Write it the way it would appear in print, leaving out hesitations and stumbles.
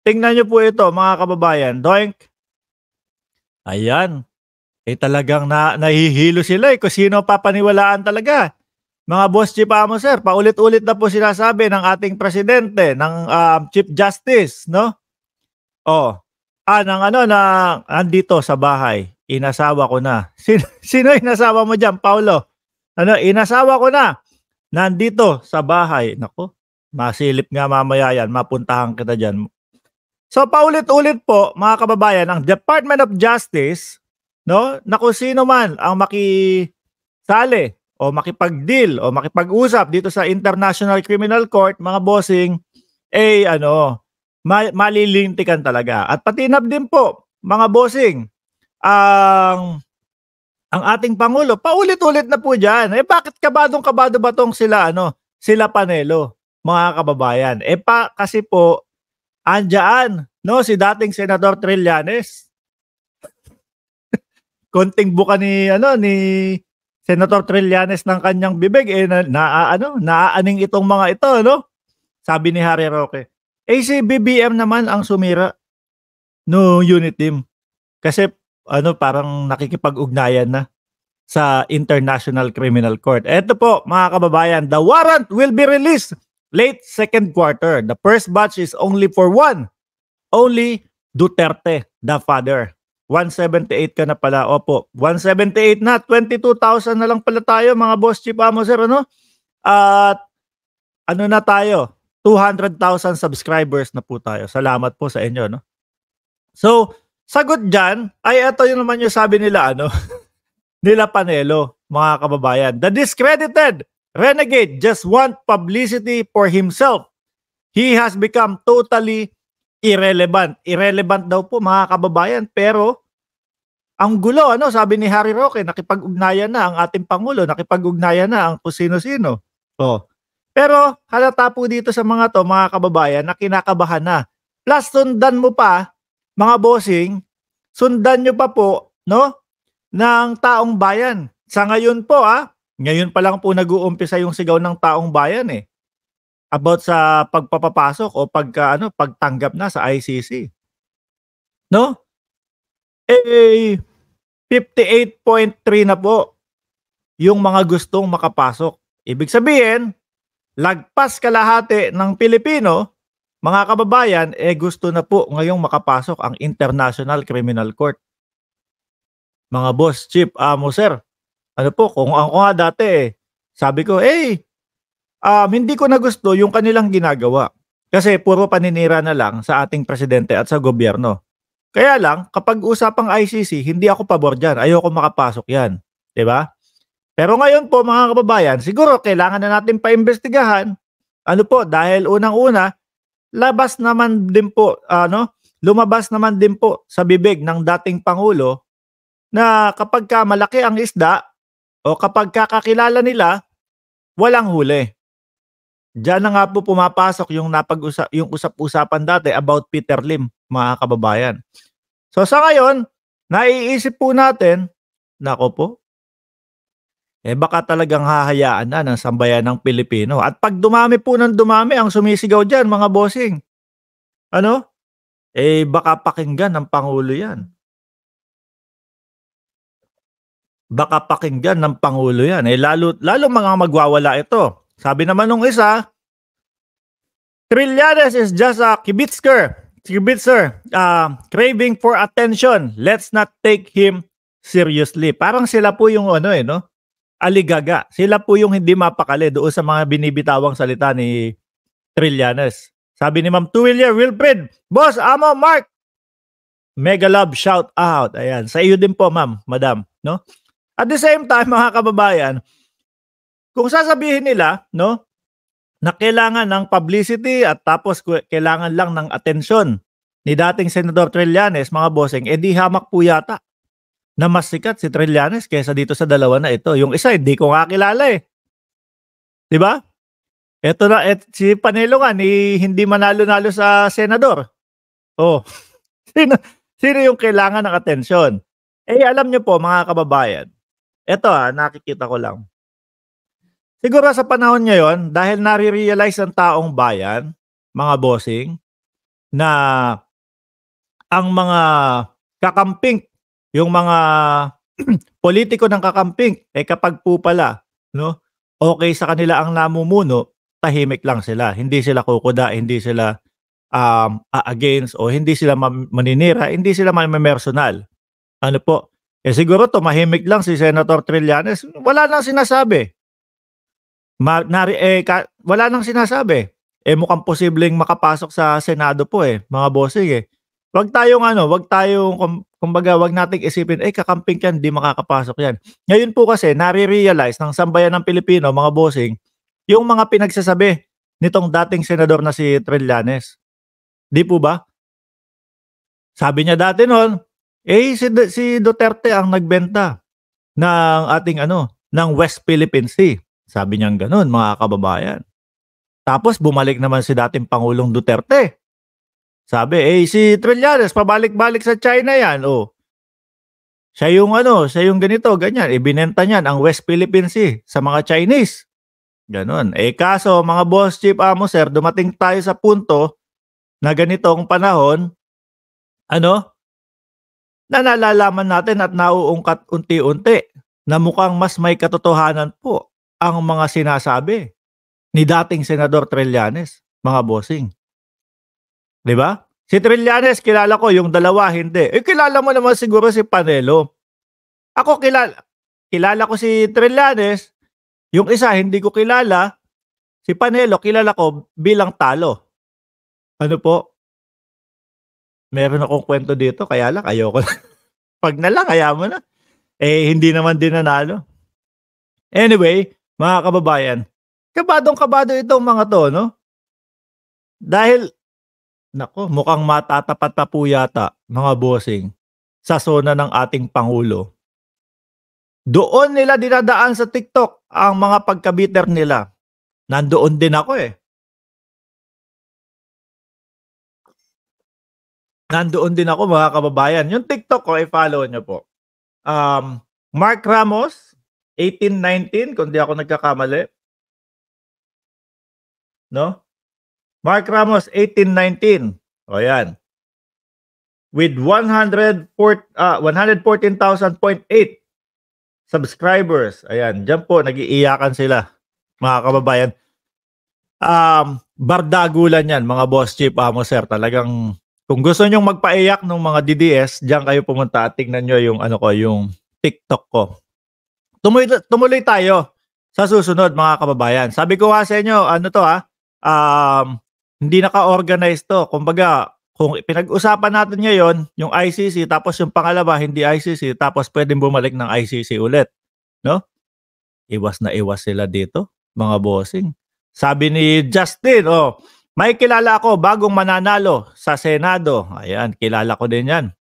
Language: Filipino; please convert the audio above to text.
tingnan niyo po ito mga kababayan, doink. Ayan, talagang nahihilo sila, kung sino papaniwalaan talaga. Mga boss chief amo sir, paulit-ulit na po sinasabi ng ating presidente, ng Chief Justice, no? Oh, ng ano na andito sa bahay, inasawa ko na. Sino inasawa mo diyan, Paulo? Ano, inasawa ko na. Nandito sa bahay. Nako, masilip nga mamaya yan, mapuntahan kita diyan. So paulit-ulit po mga kababayan, ang Department of Justice, no, na kung sino man ang makisali o makipag-deal o makipag-usap dito sa International Criminal Court, mga bossing, malilintikan talaga. At patinab din po, mga bossing, ang ating Pangulo, paulit-ulit na po dyan. Bakit kabadong-kabado ba tong sila Panelo, mga kababayan? Kasi po, andyan, no, si dating Senador Trillanes. Konting buka ni Senator Trillanes ng kanyang bibig, naaaning itong mga ito, no? Sabi ni Harry Roque. Si BBM naman ang sumira no unit team. Kasi parang nakikipag-ugnayan na sa International Criminal Court. Ito po, mga kababayan, the warrant will be released late second quarter. The first batch is only for one. Only Duterte, the father. 178 ka na pala. Opo, 178 na. 22,000 na lang pala tayo, mga boss chief amo sir, ano? At na tayo? 200,000 subscribers na po tayo. Salamat po sa inyo, no? So, sagot dyan, ito yun naman yung sabi nila, nila Panelo, mga kababayan. The discredited renegade just want publicity for himself. He has become totally irrelevant. Irrelevant daw po, mga kababayan, pero ang gulo, sabi ni Harry Roque, nakipag-ugnayan na ang ating Pangulo, nakipag-ugnayan na ang kung sino-sino. Pero halata po dito sa mga to, mga kababayan, na kinakabahan na. Plus, sundan mo pa, mga bossing, sundan nyo pa po, no, ng taong bayan. Sa ngayon po, ngayon pa lang po nag-uumpisa yung sigaw ng taong bayan, about sa pagpapapasok o pagtanggap na sa ICC. No? 58.3 na po yung mga gustong makapasok. Ibig sabihin, lagpas kalahati ng Pilipino, mga kababayan, gusto na po ngayong makapasok ang International Criminal Court. Mga boss, chief, amo sir, kung ako nga dati, sabi ko, hindi ko na gusto yung kanilang ginagawa. Kasi puro paninira na lang sa ating presidente at sa gobyerno. Kaya lang, kapag usapang ICC, hindi ako pabor dyan. Ayoko makapasok yan. Diba? Pero ngayon po, mga kababayan, siguro kailangan na natin paimbestigahan. Dahil unang-una, lumabas naman din po sa bibig ng dating Pangulo na kapag malaki ang isda o kapag kakakilala nila, walang huli. Diyan na nga po pumapasok yung yung usap-usapan dati about Peter Lim, mga kababayan. So sa ngayon, naiisip po natin, nako po, baka talagang hahayaan na ng sambayan ng Pilipino. At pag dumami po ng dumami ang sumisigaw dyan, mga bossing, baka pakinggan ng Pangulo yan. Baka pakinggan ng Pangulo yan. Lalo mga magwawala ito. Sabi naman nung isa, Trillanes is just a kibitzer, craving for attention. Let's not take him seriously. Parang sila po yung aligaga. Sila po yung hindi mapakali doon sa mga binibitawang salita ni Trillanes. Sabi ni Ma'am Tuwilia Wilfred, Boss, Amo, Mark, mega love shout out. Ayan, sa iyo din po, ma'am, madam, no? At the same time, mga kababayan, kung sasabihin nila, na kailangan ng publicity at tapos kailangan lang ng atensyon ni dating Senador Trillanes, mga bossing, di hamak po yata na mas sikat si Trillanes kaysa dito sa dalawa na ito. Yung isa, hindi ko nga kilala Diba? Ito na, si Panelo nga, hindi manalo-nalo sa Senador. Sino yung kailangan ng atensyon? Alam nyo po, mga kababayan, ito nakikita ko lang. Siguro sa panahon ngayon, dahil nare-realize ng taong bayan, mga bossing, na ang mga kakamping, yung mga politiko ng kakamping, kapag po pala, no, okay sa kanila ang namumuno, tahimik lang sila. Hindi sila kukuda, hindi sila against o hindi sila maninira, hindi sila mamemersonal. Ano po, siguro tumahimik lang si Senator Trillanes, wala nang sinasabi. Wala nang sinasabi. Mukhang posibleng makapasok sa Senado po, mga bossing, eh. Kumbaga, wag nating isipin, kakamping yan, 'di makakapasok yan. Ngayon po kasi nare-realize ng sambayan ng Pilipino, mga bossing, yung mga pinagsasabi nitong dating senador na si Trillanes. 'Di po ba? Sabi niya dati no'n, si Duterte ang nagbenta ng ating ng West Philippine Sea. Sabi niyang gano'n, mga kababayan. Tapos bumalik naman si dating Pangulong Duterte. Sabi, si Trillanes pabalik-balik sa China 'yan, oh. Siya yung ganito, ganyan, ibinenta niyan ang West Philippine Sea sa mga Chinese. Gano'n. Kaso mga boss, chief, amo, sir, dumating tayo sa punto na ganitong panahon, na nalalaman natin at nauungkat unti-unti na mukhang mas may katotohanan po ang mga sinasabi ni dating Senador Trillanes, mga bossing. 'Di ba? Si Trillanes kilala ko, yung dalawa hindi. Kilala mo naman siguro si Panelo. Ako kilala ko si Trillanes, yung isa hindi ko kilala, si Panelo kilala ko bilang talo. Ano po? Meron akong kwento dito kaya lang ayoko na. 'Pag na lang, hayaan mo na. Hindi naman din nanalo. Anyway, mga kababayan, kabadong-kabado itong mga 'to, 'no? Dahil naku, mukhang matatapat na po yata, mga bossing, sa sona ng ating Pangulo. Doon nila dinadaan sa TikTok ang mga pagka-bitter nila. Nandoon din ako, Nandoon din ako, mga kababayan. Yung TikTok ko, i-follow niyo po. Mark Ramos, 1819, kung di ako nagkakamali. No? Mark Ramos, 1819. O yan. With 114,000.8 subscribers. Ayan, dyan po, nag-iiyakan sila, mga kababayan. Bardagulan yan, mga boss, chief, amo, sir. Talagang, kung gusto nyong magpaiyak ng mga DDS, dyan kayo pumunta at tingnan nyo yung, yung TikTok ko. Tumuloy tayo sa susunod, mga kababayan. Sabi ko nga sa inyo, hindi naka-organize to. Kumbaga, kung pinag-usapan natin ngayon, yung ICC, tapos yung pangalawa, hindi ICC, tapos pwedeng bumalik ng ICC ulit. No? Iwas na iwas sila dito, mga bossing. Sabi ni Justin, may kilala ako bagong mananalo sa Senado. Ayan, kilala ko din yan.